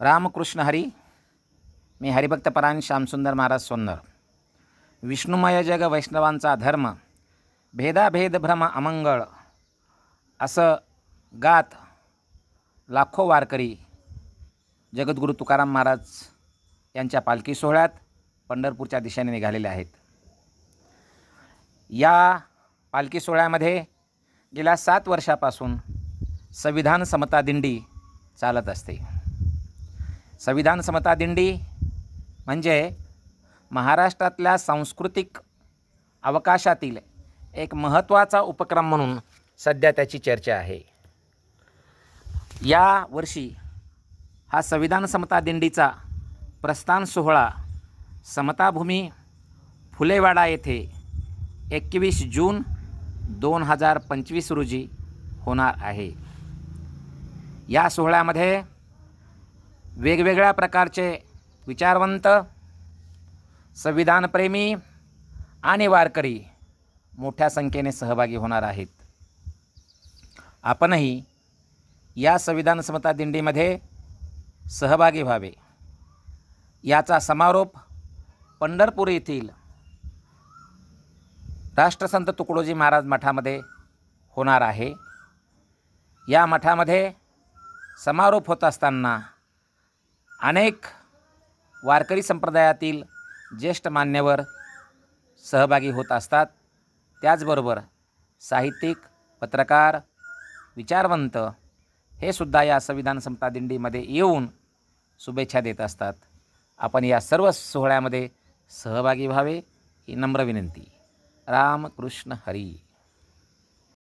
रामकृष्ण हरी. मी हरिभक्तपरायण श्यामसुंदर महाराज सोन्नर. विष्णुमय जग वैष्णवांचा धर्म, भेदाभेद भ्रम अमंगळ असं गात लाखो वारकरी जगद्गुरू तुकाराम महाराज यांच्या पालखी सोहळ्यात पंढरपूरच्या दिशेने निघालेले आहेत. या पालखी सोहळ्यामध्ये गेल्या 7 वर्षापासून संविधान समता दिंडी चालत असते. संविधान समता दिंडी म्हणजे महाराष्ट्रातल्या सांस्कृतिक अवकाशातील एक महत्त्वाचा उपक्रम म्हणून सध्या त्याची चर्चा आहे. या वर्षी हा संविधान समता दिंडीचा प्रस्थान सोहळा समताभूमी फुलेवाडा येथे 21 जून 2025 रोजी होणार आहे. या सोहळ्यामध्ये वेगवेगळ्या प्रकारचे विचारवंत, संविधानप्रेमी आणि वारकरी मोठ्या संख्येने सहभागी होणार आहेत. आपणही या संविधान समता दिंडीमध्ये सहभागी व्हावे. याचा समारोप पंढरपूर येथील राष्ट्रसंत तुकडोजी महाराज मठामध्ये होणार आहे. या मठामध्ये समारोप होत असताना अनेक वारकरी संप्रदायातील ज्येष्ठ मान्यवर सहभागी होत असतात. त्याचबरोबर साहित्यिक, पत्रकार, विचारवंत हे सुद्धा या संविधान समता दिंडीमध्ये येऊन शुभेच्छा देत असतात. आपण या सर्व सोहळ्यामध्ये सहभागी व्हावे ही नम्र विनंती. रामकृष्ण हरी.